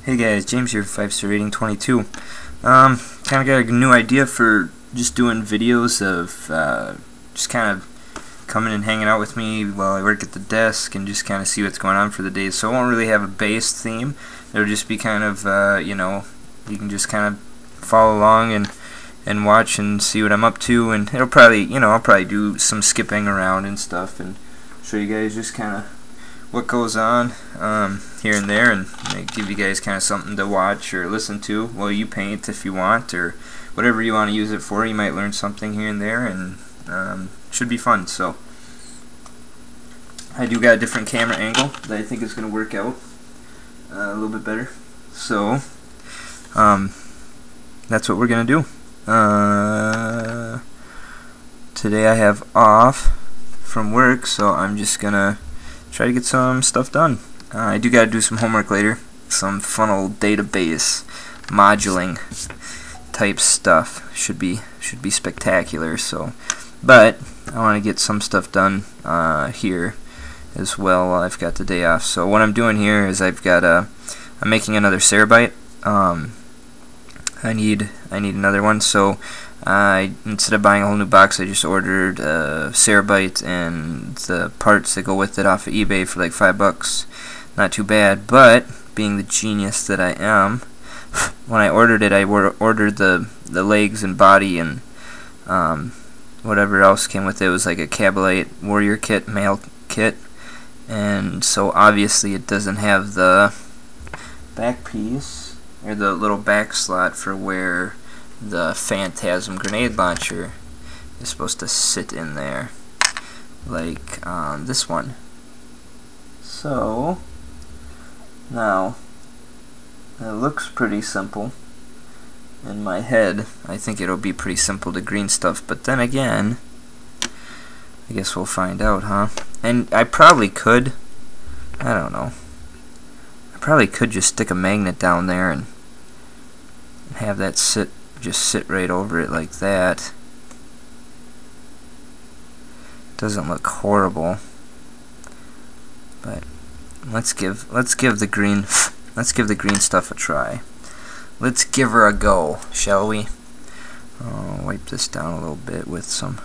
Hey guys, James here, 5-star rating 22. Kind of got a new idea for just doing videos of just kind of coming and hanging out with me while I work at the desk and just kind of see what's going on for the day. So I won't really have a base theme. It'll just be kind of, you know, you can just kind of follow along and watch and see what I'm up to. And it'll probably, you know, I'll probably do some skipping around and stuff and show you guys just kind of what goes on here and there, and give you guys kind of something to watch or listen to while you paint if you want, or whatever you want to use it for. You might learn something here and there, and should be fun. So I do got a different camera angle that I think is going to work out a little bit better. So that's what we're going to do. Today I have off from work, so I'm just going to try to get some stuff done. I do got to do some homework later, some fun old database modeling type stuff. Should be spectacular. So, but I want to get some stuff done here as well while I've got the day off. So what I'm doing here is I'm making another Cerebite. I need another one. So instead of buying a whole new box, I just ordered Cerebite and the parts that go with it off of eBay for like $5. Not too bad, but being the genius that I am, when I ordered it, I ordered the legs and body and whatever else came with it. It was like a Cabalite Warrior kit, male kit, and so obviously it doesn't have the back piece or the little back slot for where the Phantasm grenade launcher is supposed to sit in there, like this one. So now it looks pretty simple in my head. I think it'll be pretty simple to green stuff, but then again, I guess we'll find out, huh? And I probably could, I don't know, I probably could just stick a magnet down there and have that just sit right over it like that. Doesn't look horrible, but let's give the green stuff a try. Let's give her a go, shall we? I'll wipe this down a little bit with some.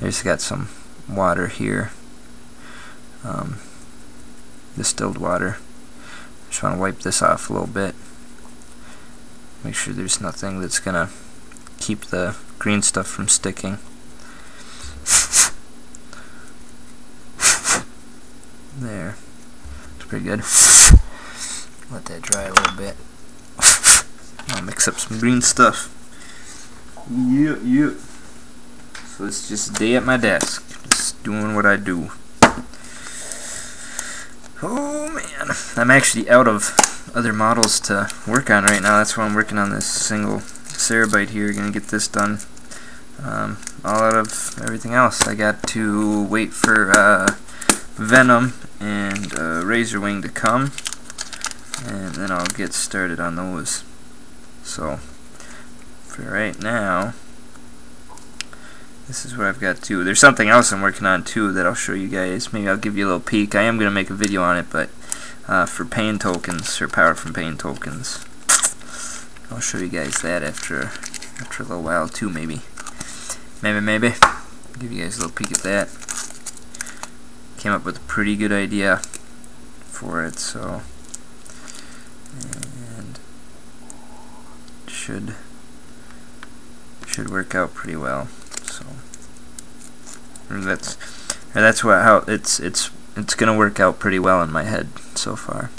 I just got some water here, distilled water. Just want to wipe this off a little bit. Make sure there's nothing that's gonna keep the green stuff from sticking. There. It's pretty good. Let that dry a little bit. I'll mix up some green stuff. Yep. So it's just a day at my desk, just doing what I do. Oh man, I'm actually out of other models to work on right now. That's why I'm working on this single Cerebite here. Gonna get this done. All out of everything else. I got to wait for Venom and Razor Wing to come, and then I'll get started on those. So for right now, this is what I've got to do. There's something else I'm working on too that I'll show you guys. Maybe I'll give you a little peek. I am gonna make a video on it, but for pain tokens, or power from pain tokens, I'll show you guys that after a little while too. Maybe give you guys a little peek at that. Came up with a pretty good idea for it, so and should work out pretty well. So that's how it's gonna work out pretty well in my head so far,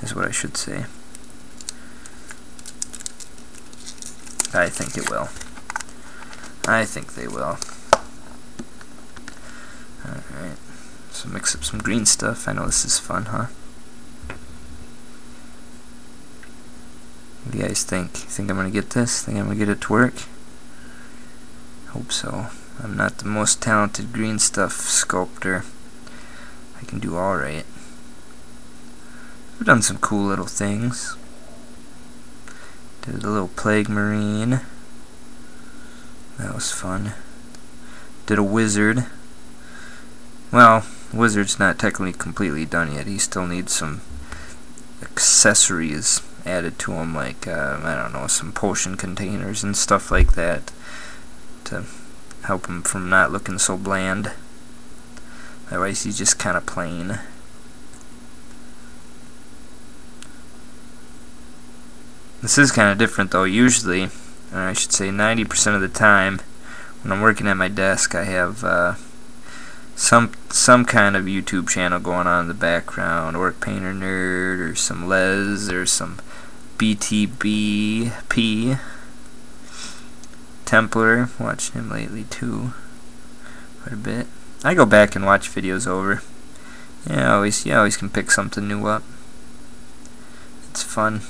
is what I should say. I think it will. I think they will. Alright, so mix up some green stuff. I know this is fun, huh? What do you guys think? Think I'm gonna get this? Think I'm gonna get it to work? Hope so. I'm not the most talented green stuff sculptor. I can do alright. I've done some cool little things. Did a little Plague Marine. That was fun. Did a wizard. Well, Wizard's not technically completely done yet. He still needs some accessories added to them, like I don't know, some potion containers and stuff like that, to help him from not looking so bland. Otherwise he's just kind of plain. This is kind of different though. Usually, or I should say 90% of the time when I'm working at my desk, I have some kind of YouTube channel going on in the background, Orc Painter Nerd, or some Les, or some BTBP Templar. Watched him lately too, quite a bit. I go back and watch videos over. You always can pick something new up. It's fun.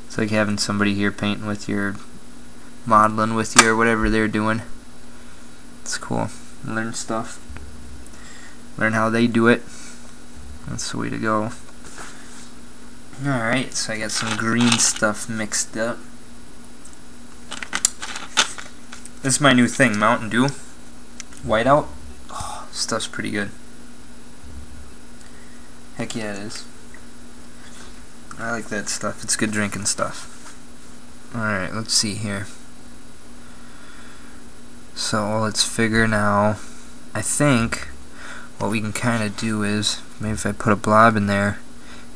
It's like having somebody here painting with you, or modeling with you, or whatever they're doing. It's cool. Learn stuff. Learn how they do it. That's the way to go. Alright, so I got some green stuff mixed up. This is my new thing, Mountain Dew. Whiteout. Oh, stuff's pretty good. Heck yeah, it is. I like that stuff. It's good drinking stuff. Alright, let's see here. So let's figure now. I think what we can kind of do is, maybe if I put a blob in there,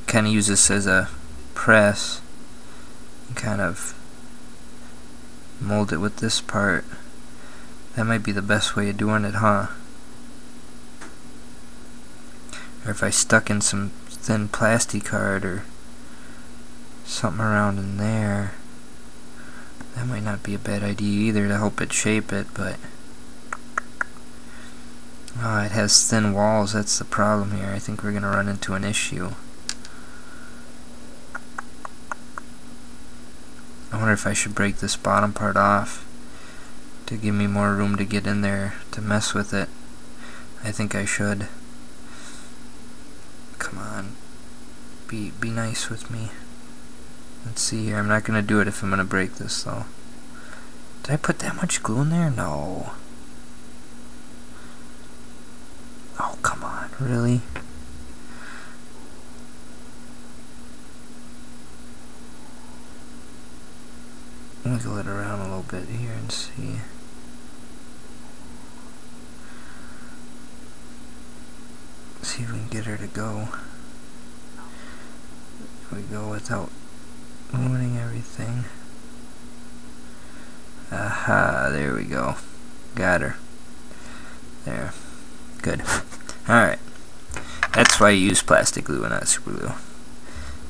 kind of use this as a press, and kind of mold it with this part. That might be the best way of doing it, huh? Or if I stuck in some thin plastic card or something around in there, that might not be a bad idea either, to help it shape it, but it has thin walls. That's the problem here. I think we're gonna run into an issue. I wonder if I should break this bottom part off to give me more room to get in there to mess with it. I think I should. Come on, be nice with me. Let's see here. I'm not gonna do it if I'm gonna break this though. Did I put that much glue in there? No. Oh, come on, really? Wiggle it around a little bit here and see. See if we can get her to go. Here we go without ruining everything. Aha, there we go. Got her. There. Good. Alright. That's why you use plastic glue and not super glue.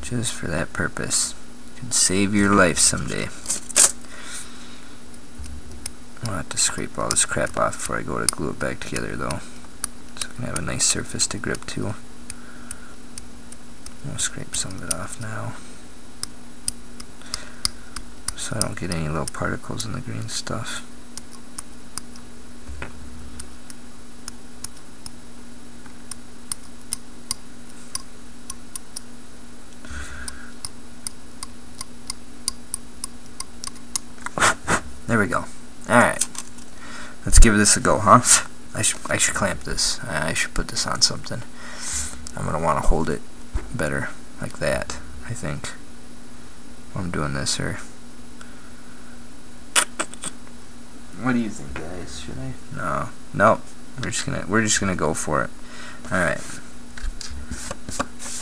Just for that purpose. Could save your life someday. I'll have to scrape all this crap off before I go to glue it back together though. So I can have a nice surface to grip to. I'll scrape some of it off now, so I don't get any little particles in the green stuff. There we go. Alright. Let's give this a go, huh? I should clamp this. I should put this on something. I'm going to want to hold it better, like that, I think. I'm doing this here. What do you think, guys? Should I? No. Nope. We're just gonna go for it. Alright.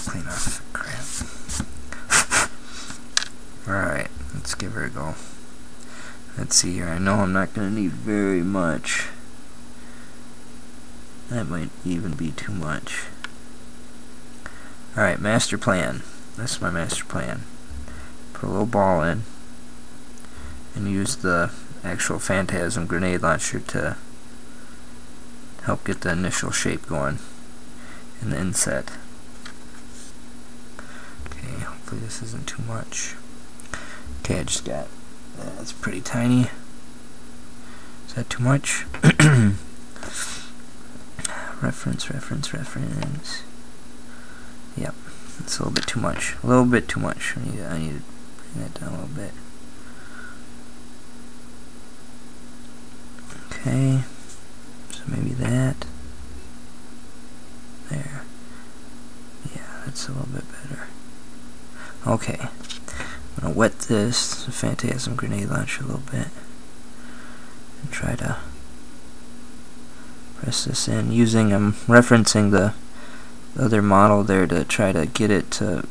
Clean off the crap. Alright, let's give her a go. Let's see here. I know I'm not gonna need very much. That might even be too much. Alright, master plan. This is my master plan. Put a little ball in and use the actual Phantasm grenade launcher to help get the initial shape going in the inset. Okay, hopefully this isn't too much. Okay, I just got that's pretty tiny. Is that too much? Reference. Yep, it's a little bit too much. A little bit too much. I need to bring that down a little bit. Okay, so maybe that. There. Yeah, that's a little bit better. Okay, I'm gonna wet this Phantasm grenade launcher a little bit and try to press this in using, I'm referencing the other model there to try to get it to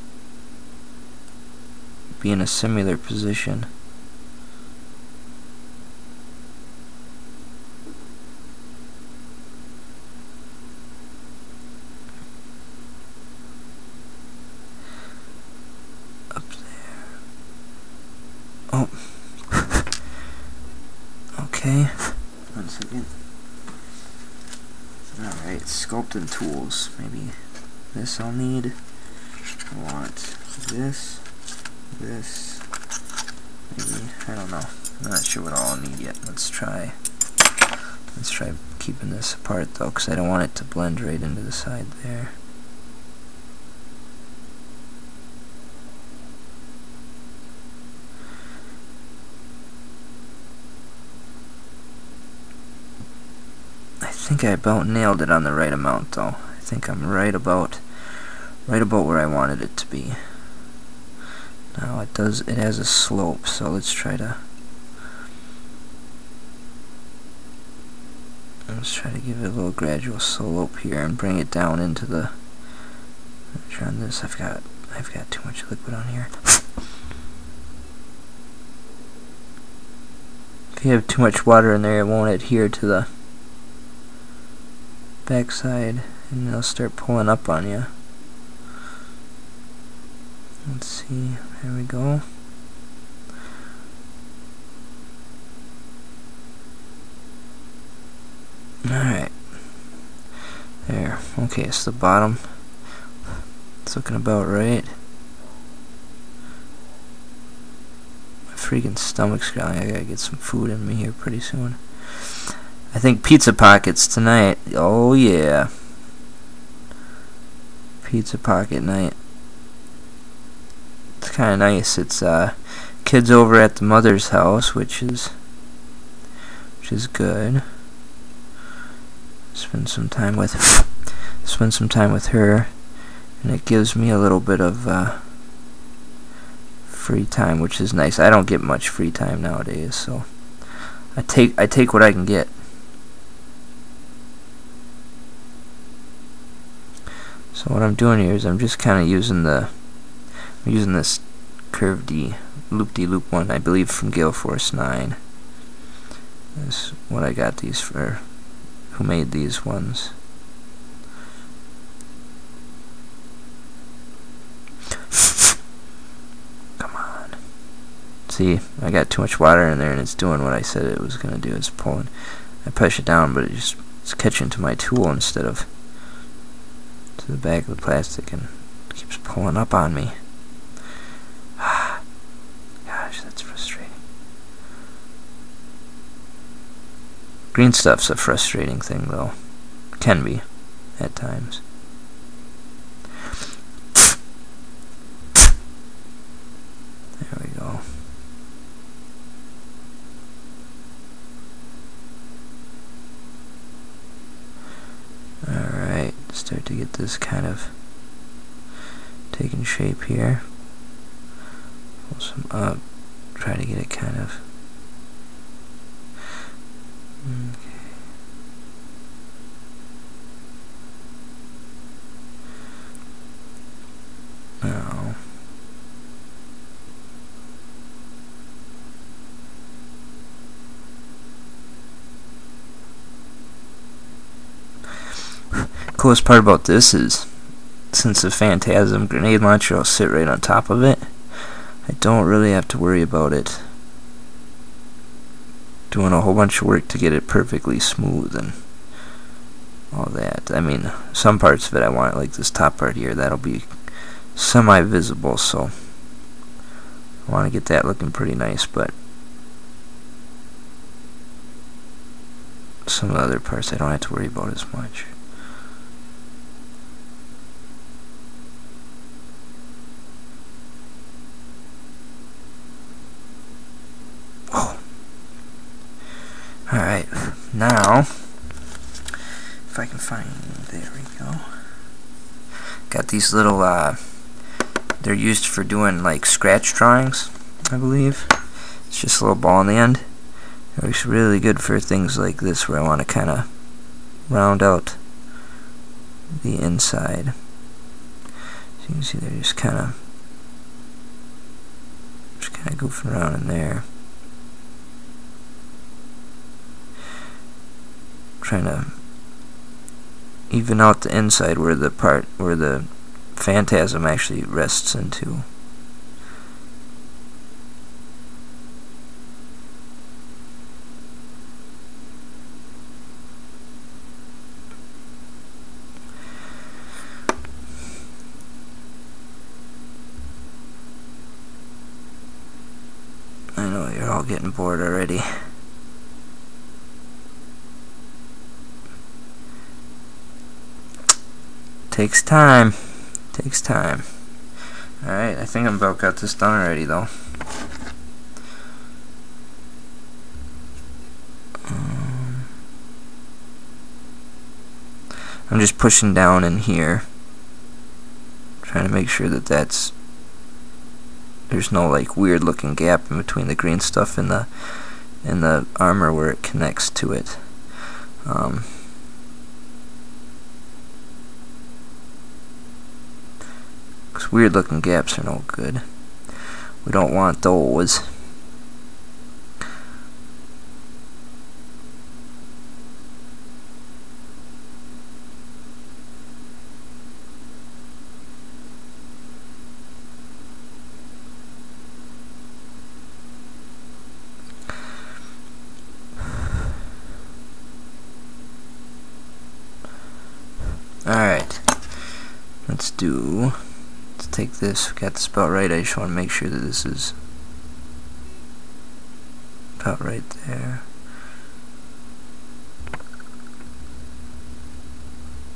be in a similar position. Up there. Oh. Okay. 1 second. Alright, sculpting tools. Maybe this I'll need. I want this, maybe, I don't know. I'm not sure what all I'll need yet. Let's try keeping this apart though, because I don't want it to blend right into the side there. I think I about nailed it on the right amount though. I think I'm right about where I wanted it to be. Now it has a slope, so let's try to give it a little gradual slope here and bring it down into the on this. I've got too much liquid on here. If you have too much water in there, it won't adhere to the backside and it'll start pulling up on you. Let's see, there we go. Alright. There. Okay, so the bottom, it's looking about right. My freaking stomach's growling. I gotta get some food in me here pretty soon. I think pizza pockets tonight. Oh yeah. Pizza pocket night. It's kind of nice. It's kids over at the mother's house, which is good. Spend some time with her, and it gives me a little bit of free time, which is nice. I don't get much free time nowadays, so I take what I can get. So what I'm doing here is I'm just kind of using this curved loop-de-loop one, I believe from Gale Force 9. That's what I got these for. Who made these ones? Come on. See, I got too much water in there and it's doing what I said it was going to do. It's pulling. I push it down, but it's catching to my tool instead of to the back of the plastic, and it keeps pulling up on me. Gosh, that's frustrating. Green stuff's a frustrating thing, though. Can be, at times. There we go. Alright, start to get this kind of taking shape here. Pull some up, try to get it kind of. Okay. Now, coolest part about this is, since the Phantasm grenade launcher will sit right on top of it, I don't really have to worry about it doing a whole bunch of work to get it perfectly smooth and all that. I mean, some parts of it I want, like this top part here, that'll be semi-visible, so I want to get that looking pretty nice, but some of the other parts I don't have to worry about as much. Alright, now, if I can find, there we go. Got these little they're used for doing like scratch drawings, I believe. It's just a little ball on the end. It works really good for things like this where I want to kind of round out the inside. So you can see they're just kind of goofing around in there, trying to even out the inside where the part where the phantasm actually rests into. I know you're all getting bored already. Takes time. Takes time. Alright, I think I'm about got this done already though. I'm just pushing down in here, trying to make sure that there's no like weird looking gap in between the green stuff and the armor where it connects to it. Because weird looking gaps are no good. We don't want those. Alright, let's take this. Got this about right. I just want to make sure that this is about right there.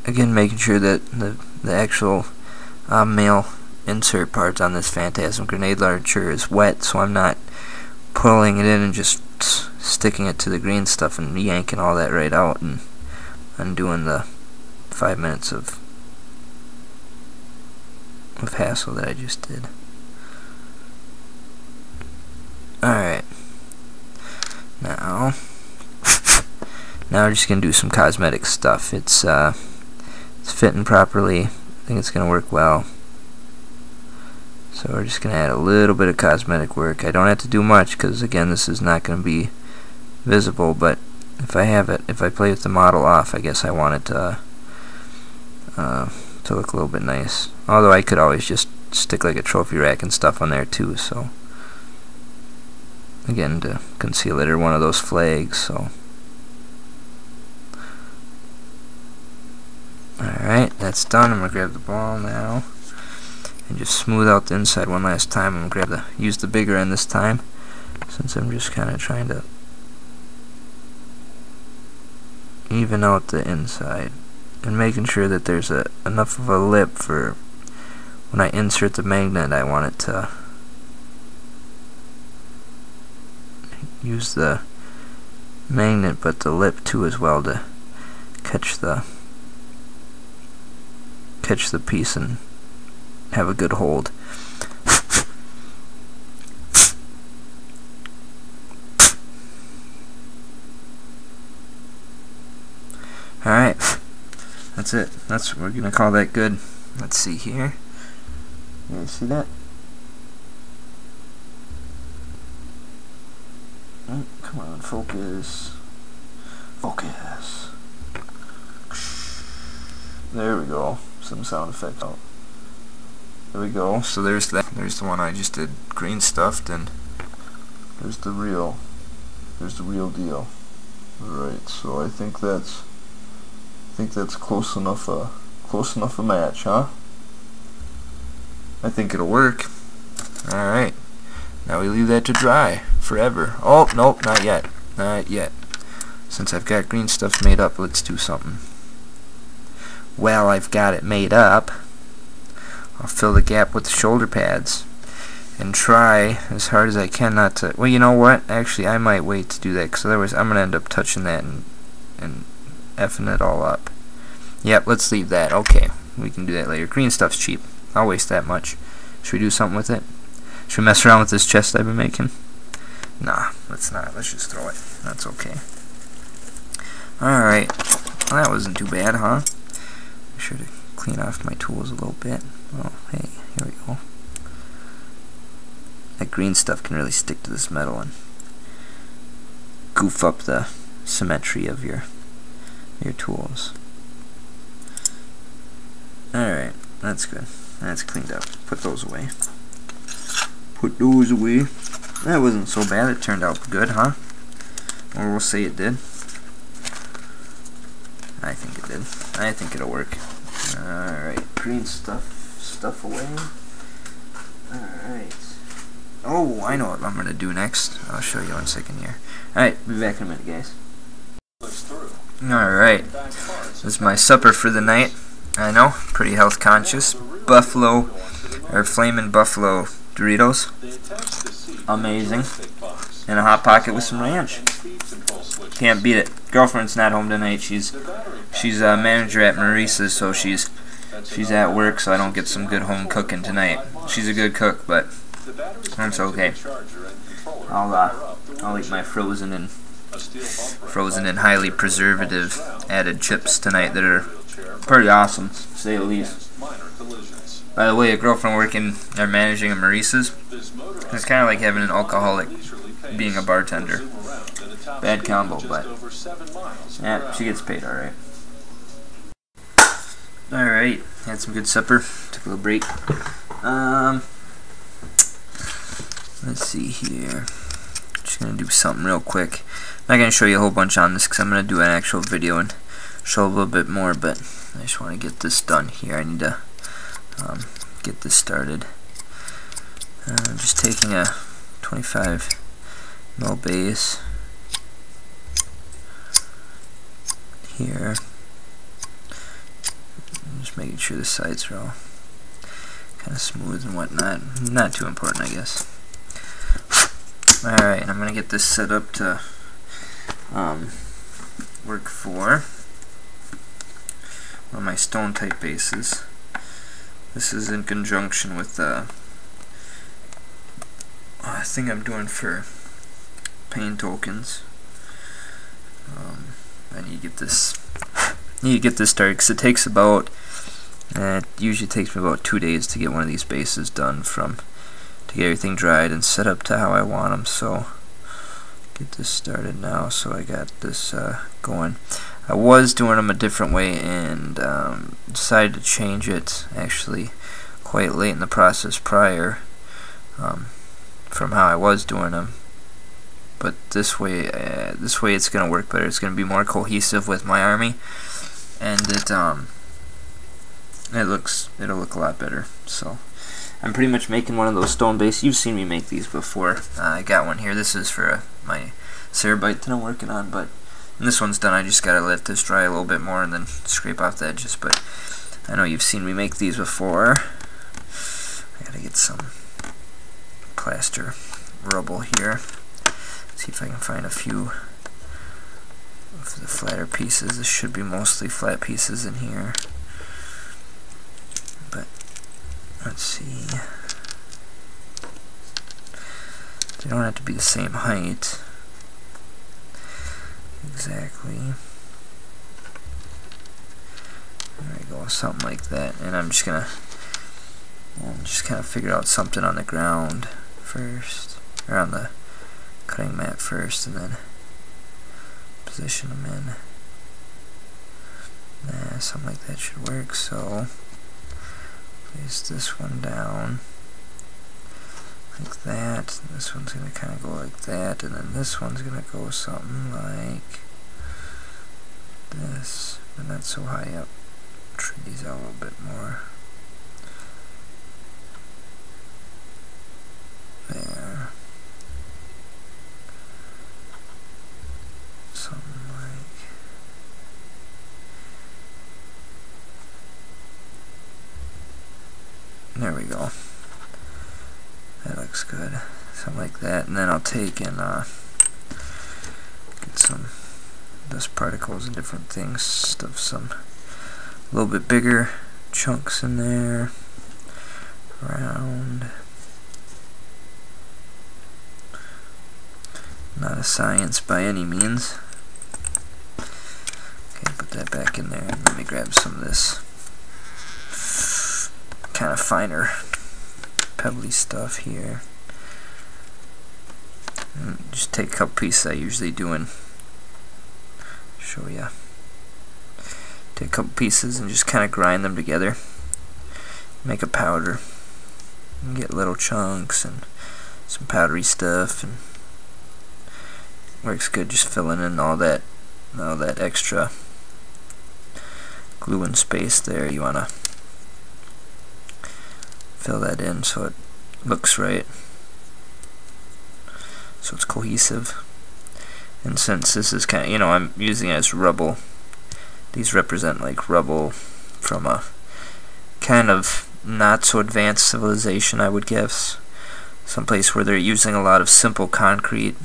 Again, making sure that the actual male insert part on this Phantasm grenade launcher is wet, so I'm not pulling it in and just sticking it to the green stuff and yanking all that right out and undoing the 5 minutes of hassle that I just did. Alright. Now we're just gonna do some cosmetic stuff. It's fitting properly. I think it's gonna work well. So we're just gonna add a little bit of cosmetic work. I don't have to do much because again this is not gonna be visible, but if I play with the model off, I guess I want it to look a little bit nice. Although I could always just stick like a trophy rack and stuff on there too, so again, to conceal it, or one of those flags. So alright, that's done. I'm gonna grab the ball now and just smooth out the inside one last time. I'm gonna use the bigger end this time, since I'm just kinda trying to even out the inside and making sure that there's enough of a lip for when I insert the magnet. I want it to use the magnet but the lip too as well to catch the piece and have a good hold. Alright, that's it. We're gonna call that good. Let's see here. You see that? Oh, come on, focus. Focus. There we go. Some sound effect out. There we go. So there's that. There's the one I just did green stuffed, and there's the real deal. Alright, so I think that's close enough a match, huh? I think it'll work. Alright. Now we leave that to dry forever. Oh, nope, not yet. Not yet. Since I've got green stuff made up, let's do something. Well, I've got it made up. I'll fill the gap with the shoulder pads and try as hard as I can not to... Well, you know what? Actually, I might wait to do that, because otherwise I'm going to end up touching that and effing it all up. Yep, let's leave that. Okay, we can do that later. Green stuff's cheap. I'll waste that much. Should we do something with it? Should we mess around with this chest I've been making? Nah, let's not. Let's just throw it. That's okay. Alright. Well, that wasn't too bad, huh? Be sure to clean off my tools a little bit. Oh, hey, here we go. That green stuff can really stick to this metal and goof up the symmetry of your tools. Alright, that's good. That's cleaned up. Put those away. Put those away. That wasn't so bad. It turned out good, huh? Or we'll say it did. I think it did. I think it'll work. Alright, green stuff away. Alright. Oh, I know what I'm gonna do next. I'll show you in a second here. Alright, be back in a minute, guys. Alright. This is my supper for the night. I know, pretty health conscious. Buffalo, or Flamin' Buffalo Doritos. Amazing. And a Hot Pocket with some ranch. Can't beat it. Girlfriend's not home tonight. She's a manager at Maurice's, so she's at work, so I don't get some good home cooking tonight. She's a good cook, but that's okay. I'll eat my frozen and highly preservative added chips tonight that are pretty awesome, to say the least. By the way, a girlfriend working or managing a Maurice's, it's kind of like having an alcoholic being a bartender. Bad combo, but yeah, she gets paid alright. Alright, had some good supper, took a little break. Let's see here. Just gonna do something real quick. I'm not gonna show you a whole bunch on this because I'm gonna do an actual video and show a little bit more, but I just want to get this done here. I need to get this started. Just taking a 25 mil base here. Just making sure the sides are all kind of smooth and whatnot. Not too important, I guess. Alright, and I'm going to get this set up to work for one of my stone type bases. This is in conjunction with the thing I'm doing for pain tokens. I need to get this started because it takes about it usually takes me about 2 days to get one of these bases done, to get everything dried and set up to how I want them. So get this started now. So I got this going. I was doing them a different way and decided to change it actually quite late in the process prior from how I was doing them. But this way it's gonna work better. It's gonna be more cohesive with my army, and it'll look a lot better. So I'm pretty much making one of those stone bases. You've seen me make these before. I got one here. This is for my Cerebite that I'm working on, but when this one's done, I just gotta let this dry a little bit more and then scrape off the edges. But I know you've seen me make these before. I gotta get some plaster rubble here. See if I can find a few of the flatter pieces. This should be mostly flat pieces in here, but let's see. They don't have to be the same height exactly. There we go, something like that. And I'm just gonna kind of figure out something on the ground first, or on the cutting mat first, and then position them in. Something like that should work. So place this one down like that. This one's gonna kind of go like that, and then this one's gonna go something like this, but not so high up. Trim these out a little bit more. There. Something like. There we go. That looks good. Something like that. And then I'll take and get some dust particles and different things. Stuff some a little bit bigger chunks in there. Round. Not a science by any means. Okay, put that back in there, and let me grab some of this kind of finer pebbly stuff here. And just take a couple pieces I usually do and show ya. Take a couple pieces and just kind of grind them together. Make a powder. And get little chunks and some powdery stuff, and works good just filling in all that extra glue and space there. You wanna fill that in so it looks right, so it's cohesive. And since this is kind of, you know, I'm using it as rubble, these represent like rubble from a kind of not so advanced civilization, I would guess. Someplace where they're using a lot of simple concrete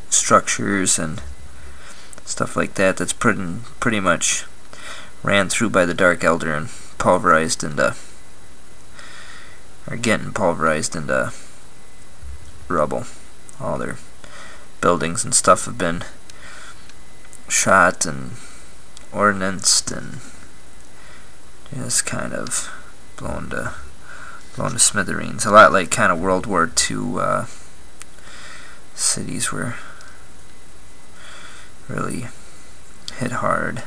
structures and stuff like that, that's pretty much ran through by the Dark Elder and pulverized into, or getting pulverized into rubble. All their buildings and stuff have been shot and ordnanced and just kind of blown to smithereens. A lot like kind of World War II cities were really hit hard,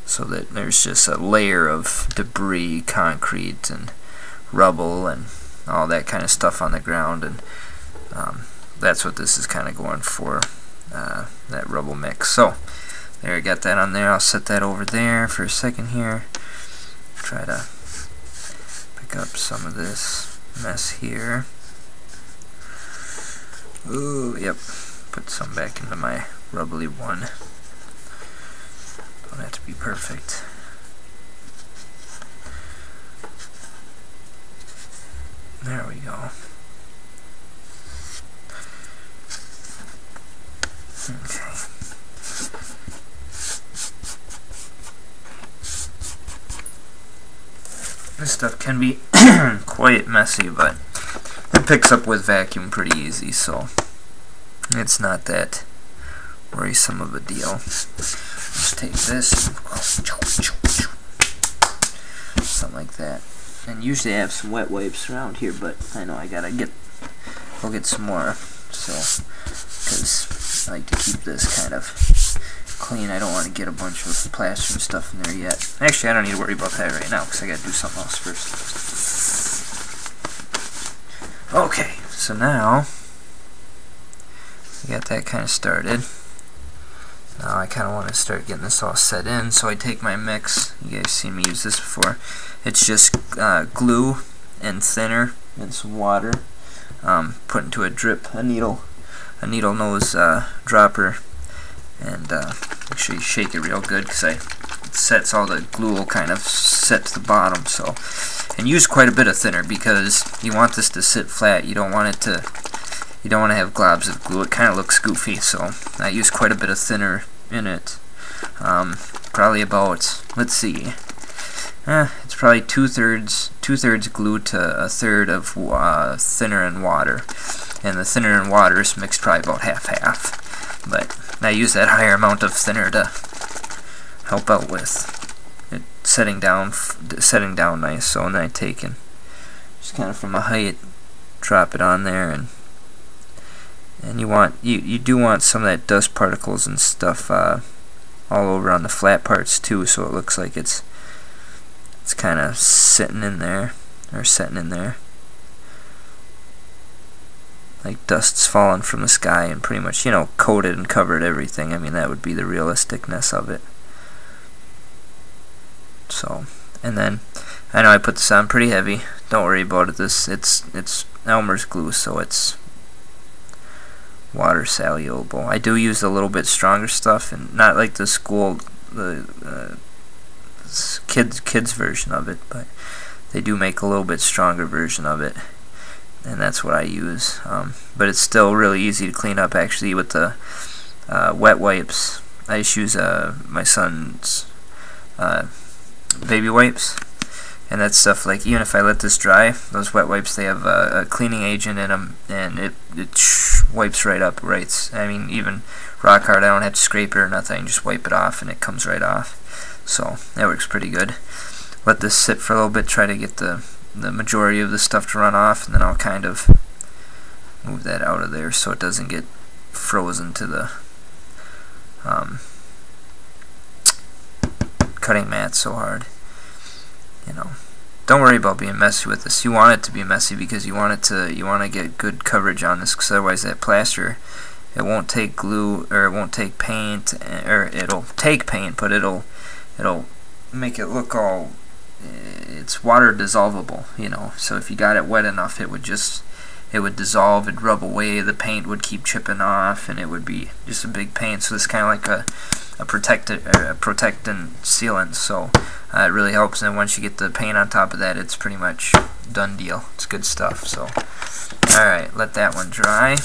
so that there's just a layer of debris, concrete and rubble and all that kind of stuff on the ground, and that's what this is kind of going for, that rubble mix. So there, I got that on there. I'll set that over there for a second here. Try to pick up some of this mess here. Ooh, yep. Put some back into my rubbly one. Don't have to be perfect. There we go. Okay. This stuff can be quite messy, but it picks up with vacuum pretty easy, so it's not that worrisome of a deal. Just take this, something like that. And usually I have some wet wipes around here, but I know I gotta go get some more. So, because I like to keep this kind of clean. I don't want to get a bunch of plaster and stuff in there yet. Actually, I don't need to worry about that right now because I gotta do something else first. Okay, so now we got that kind of started. Now I kind of want to start getting this all set in, so I take my mix. You guys seen me use this before. It's just glue and thinner and some water put into a needle nose dropper, and make sure you shake it real good, because it sets all the glue will kind of set to the bottom. So, and use quite a bit of thinner because you want this to sit flat. You don't want it to. You don't want to have globs of glue. It kind of looks goofy, so I use quite a bit of thinner in it. Probably about, let's see, it's probably two-thirds glue to a third of thinner and water, and the thinner and water is mixed probably about half-half. But I use that higher amount of thinner to help out with it setting down nice. So then I take and just kind of from a height drop it on there, and you do want some of that dust particles and stuff all over on the flat parts too, so it looks like it's kind of sitting in there, or setting in there, like dust's fallen from the sky and pretty much, you know, coated and covered everything. I mean, that would be the realisticness of it. So, and then I know I put this on pretty heavy. Don't worry about it. It's Elmer's glue, so it's water soluble. I do use a little bit stronger stuff, and not like the kids version of it, but they do make a little bit stronger version of it, and that's what I use. But it's still really easy to clean up actually with the wet wipes. I just use my son's baby wipes, And that stuff, like, even if I let this dry, those wet wipes, they have a cleaning agent in them, and it wipes right up. I mean, even rock hard, I don't have to scrape it or nothing. Just wipe it off, and it comes right off. So that works pretty good. Let this sit for a little bit, try to get the majority of the stuff to run off, and then I'll kind of move that out of there so it doesn't get frozen to the cutting mat so hard. You know, don't worry about being messy with this. You want it to be messy because you want to get good coverage on this, because otherwise that plaster, it won't take glue, or it won't take paint, or it'll take paint, but it'll make it look all, it's water dissolvable, you know. So if you got it wet enough, it would dissolve, it'd rub away, the paint would keep chipping off, and it would be just a big pain. So this is kind of like a protectant sealant, so it really helps. And once you get the paint on top of that, it's pretty much done deal. It's good stuff. So alright, let that one dry.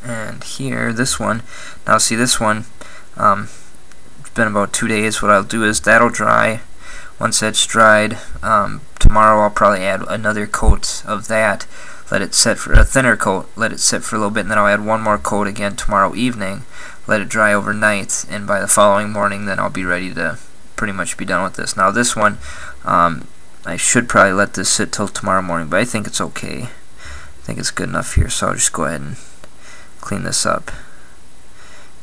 And here, this one, now see this one, it's been about 2 days. What I'll do is that'll dry. Once that's dried, tomorrow I'll probably add another coat of that, let it set for a thinner coat, let it sit for a little bit, and then I'll add one more coat again tomorrow evening, let it dry overnight, and by the following morning then I'll be ready to pretty much be done with this. Now this one, I should probably let this sit till tomorrow morning, but I think it's okay. I think it's good enough here, so I'll just go ahead and clean this up.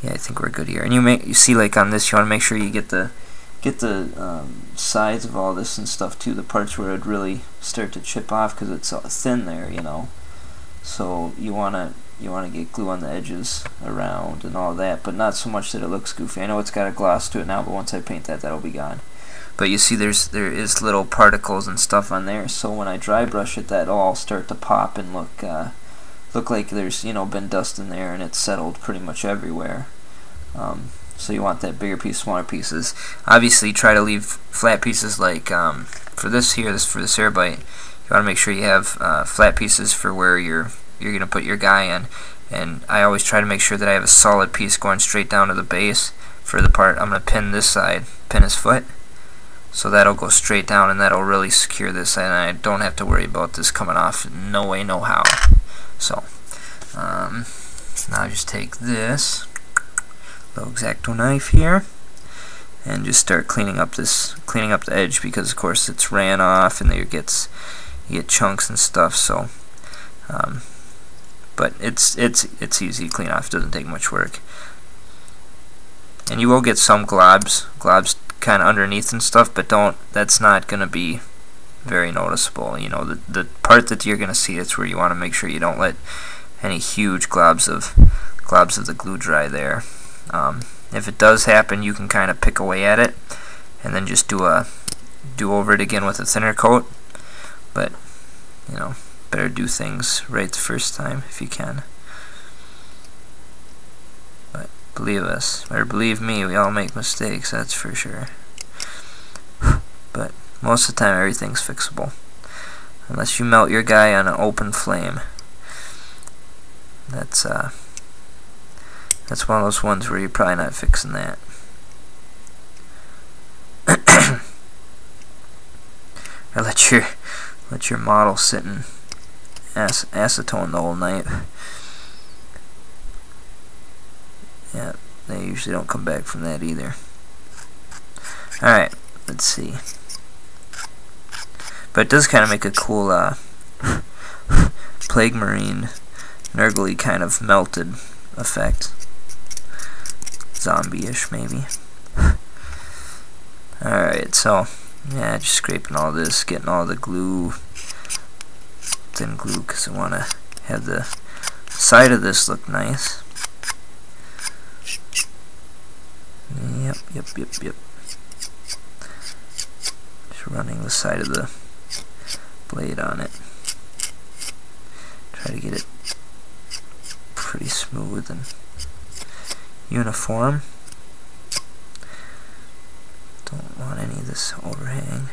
Yeah, I think we're good here. And you see, like on this, you want to make sure you get the sides of all this and stuff too, the parts where it would really start to chip off, because it's thin there, you know. So you wanna get glue on the edges around and all that, but not so much that it looks goofy. I know it's got a gloss to it now, but once I paint that, that'll be gone. But you see, there is little particles and stuff on there. So when I dry brush it, that'll all start to pop and look like there's, you know, been dust in there, and it's settled pretty much everywhere. So you want that bigger piece, smaller pieces. Obviously, try to leave flat pieces, like for this here, for this air bite. You want to make sure you have flat pieces for where you're going to put your guy in. And I always try to make sure that I have a solid piece going straight down to the base for the part. I'm going to pin this side, pin his foot, so that'll go straight down, and that'll really secure this, and I don't have to worry about this coming off. No way, no how. So now I just take this little X-Acto knife here and just start cleaning up the edge, because of course it's ran off and you get chunks and stuff. So but it's easy to clean off. It doesn't take much work, and you will get some globs kind of underneath and stuff, but that's not going to be very noticeable. You know, the part that you're going to see, it's where you want to make sure you don't let any huge globs of the glue dry there. If it does happen, you can kind of pick away at it and then just do over it again with a thinner coat. But you know, better do things right the first time if you can. But believe us, or believe me, we all make mistakes, that's for sure. But most of the time, everything's fixable, unless you melt your guy on an open flame. That's one of those ones where you're probably not fixing that. Or let your model sit in acetone the whole night. Yeah, they usually don't come back from that either. Alright, let's see. But it does kind of make a cool Plague Marine Nurgly kind of melted effect. Zombie-ish, maybe. Alright, so yeah, just scraping all this, getting all the glue, thin glue, because I want to have the side of this look nice. Yep. Just running the side of the blade on it. Try to get it pretty smooth and uniform. Don't want any of this overhang.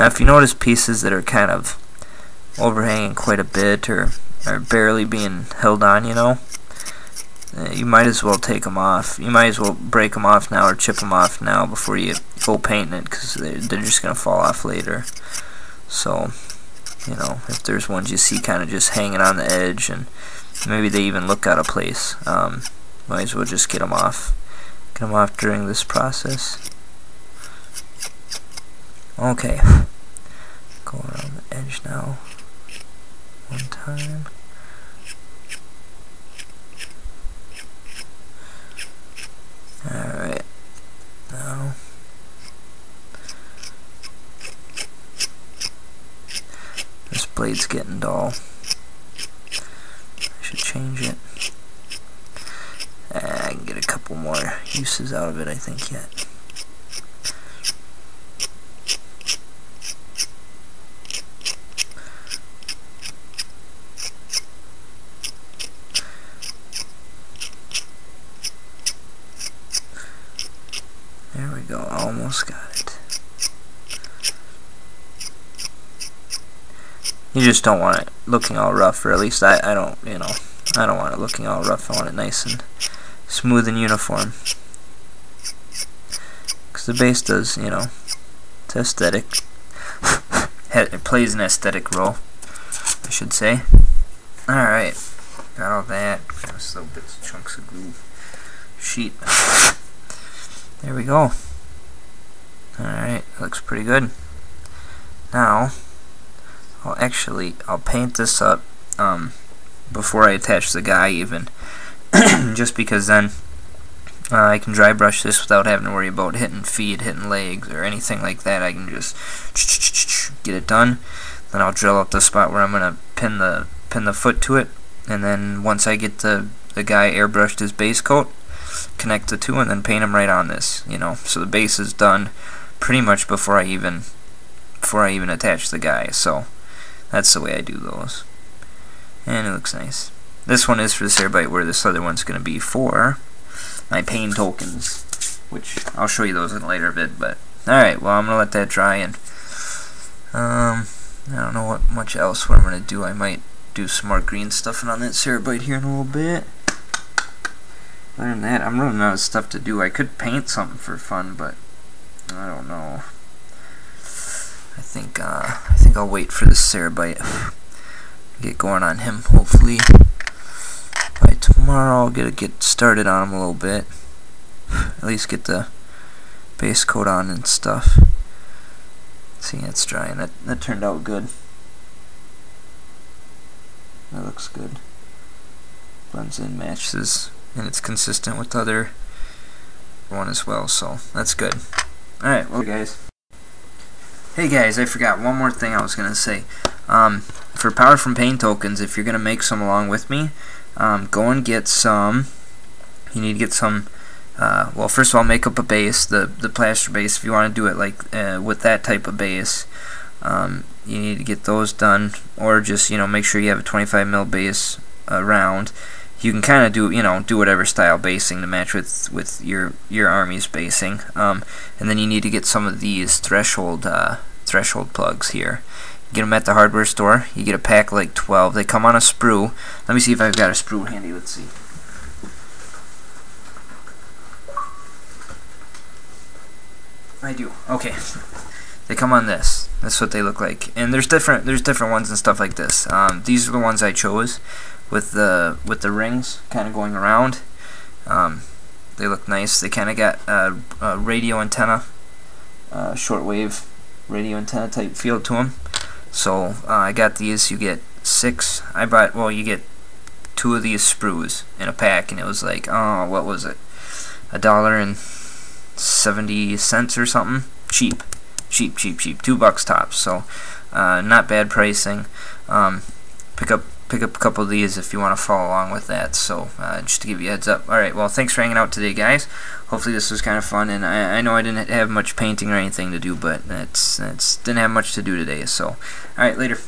Now if you notice pieces that are kind of overhanging quite a bit or are barely being held on, you know, you might as well take them off. You might as well break them off now or chip them off now before you go painting it, because they're just going to fall off later. So, you know, if there's ones you see kind of just hanging on the edge and maybe they even look out of place, might as well just get them off. Get them off during this process. Okay. Go around the edge now. One time. Alright. Now. This blade's getting dull. I should change it. I can get a couple more uses out of it, I think, yet. There we go, almost got it. You just don't want it looking all rough, or at least I don't, you know, I don't want it looking all rough. I want it nice and smooth and uniform. Because the base does, you know, it's aesthetic. It plays an aesthetic role, I should say. Alright, got all that. Got us little bits of chunks of glue sheet. There we go. Alright, looks pretty good. Now, I'll paint this up before I attach the guy even. Just because then I can dry brush this without having to worry about hitting feet, hitting legs, or anything like that. I can just get it done. Then I'll drill out the spot where I'm going to pin the foot to it. And then once I get the guy airbrushed his base coat, connect the two and then paint him right on this, you know. So the base is done pretty much before I even attach the guy. So that's the way I do those, and it looks nice. This one is for the Cerebite, where this other one's going to be for my pain tokens, which I'll show you those in a later bit. But alright, well, I'm going to let that dry, and I don't know what much else what I'm going to do. I might do some more green stuffing on that Cerebite here in a little bit. Other than that, I'm running out of stuff to do. I could paint something for fun, but I don't know. I think I'll wait for the Cerebite. Get going on him. Hopefully by tomorrow I'll get started on him a little bit. At least get the base coat on and stuff. See, it's drying. That turned out good. That looks good. Blends in, matches, and it's consistent with the other one as well, so that's good. Alright, well guys. Hey guys, I forgot one more thing I was gonna say. For Power from Pain tokens, if you're gonna make some along with me, go and get some. You need to get some. Well, first of all, make up a base, the plaster base. If you want to do it like with that type of base, you need to get those done, or just, you know, make sure you have a 25 mil base round. You can kind of do whatever style basing to match with your army's basing. And then you need to get some of these threshold plugs here. You get them at the hardware store. You get a pack of like 12. They come on a sprue. Let me see if I've got a sprue handy. Let's see. I do. Okay. They come on this. That's what they look like. And there's different ones and stuff like this. These are the ones I chose with the rings kind of going around. They look nice. They kind of got a radio antenna, shortwave radio antenna type feel to them. So I got these. You get 6. You get 2 of these sprues in a pack, and it was like, oh, what was it? $1.70 or something. Cheap. $2 tops. So not bad pricing. Pick up a couple of these if you want to follow along with that. So just to give you a heads up. Alright, well, thanks for hanging out today, guys. Hopefully this was kind of fun, and I know I didn't have much painting or anything to do, but didn't have much to do today. So alright, later.